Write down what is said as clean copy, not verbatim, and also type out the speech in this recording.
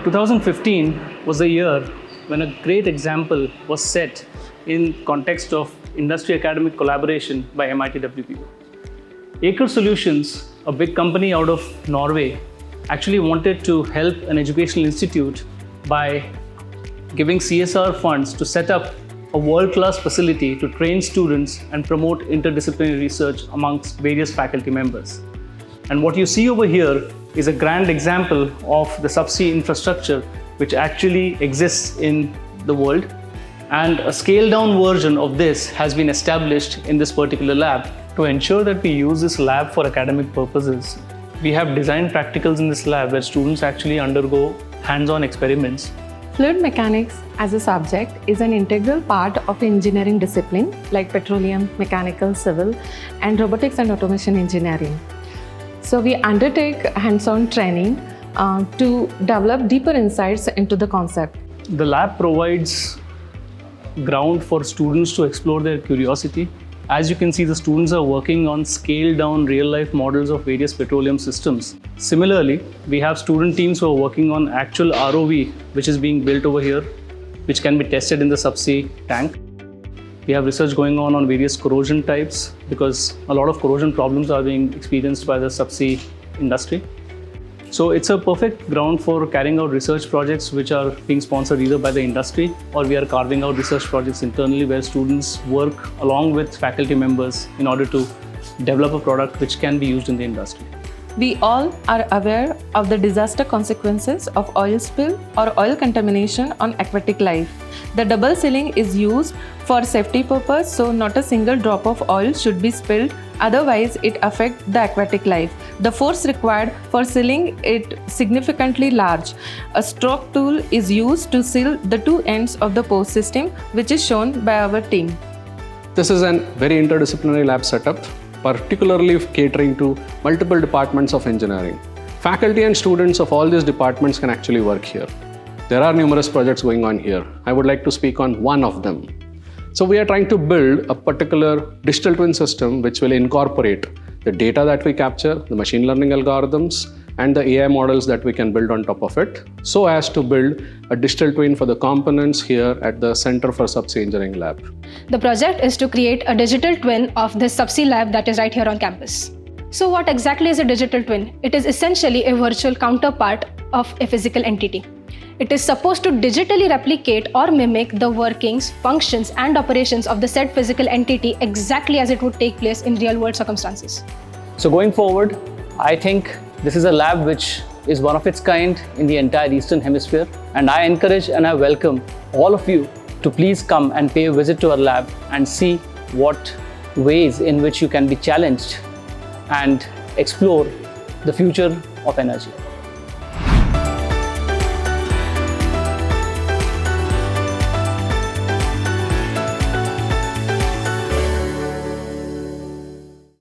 2015 was a year when a great example was set in context of industry-academic collaboration by MIT-WPU. Aker Solutions, a big company out of Norway, actually wanted to help an educational institute by giving CSR funds to set up a world-class facility to train students and promote interdisciplinary research amongst various faculty members. And what you see over here is a grand example of the subsea infrastructure which actually exists in the world, and a scaled-down version of this has been established in this particular lab. To ensure that we use this lab for academic purposes, we have designed practicals in this lab where students actually undergo hands-on experiments. Fluid mechanics as a subject is an integral part of engineering discipline like petroleum, mechanical, civil, and robotics and automation engineering. So we undertake hands-on training to develop deeper insights into the concept. The lab provides ground for students to explore their curiosity. As you can see, the students are working on scaled-down real-life models of various petroleum systems. Similarly, we have student teams who are working on actual ROV, which is being built over here, which can be tested in the subsea tank. We have research going on various corrosion types because a lot of corrosion problems are being experienced by the subsea industry. So it's a perfect ground for carrying out research projects which are being sponsored either by the industry, or we are carving out research projects internally where students work along with faculty members in order to develop a product which can be used in the industry. We all are aware of the disaster consequences of oil spill or oil contamination on aquatic life. The double sealing is used for safety purpose, so not a single drop of oil should be spilled, otherwise it affects the aquatic life. The force required for sealing is significantly large. A stroke tool is used to seal the two ends of the post system, which is shown by our team. This is a very interdisciplinary lab setup, particularly catering to multiple departments of engineering. Faculty and students of all these departments can actually work here. There are numerous projects going on here. I would like to speak on one of them. So we are trying to build a particular digital twin system which will incorporate the data that we capture, the machine learning algorithms, and the AI models that we can build on top of it, so as to build a digital twin for the components here at the Center for Subsea Engineering Lab. The project is to create a digital twin of this subsea lab that is right here on campus. So what exactly is a digital twin? It is essentially a virtual counterpart of a physical entity. It is supposed to digitally replicate or mimic the workings, functions, and operations of the said physical entity exactly as it would take place in real-world circumstances. So going forward, I think this is a lab which is one of its kind in the entire Eastern Hemisphere, and I encourage and I welcome all of you to please come and pay a visit to our lab and see what ways in which you can be challenged and explore the future of energy.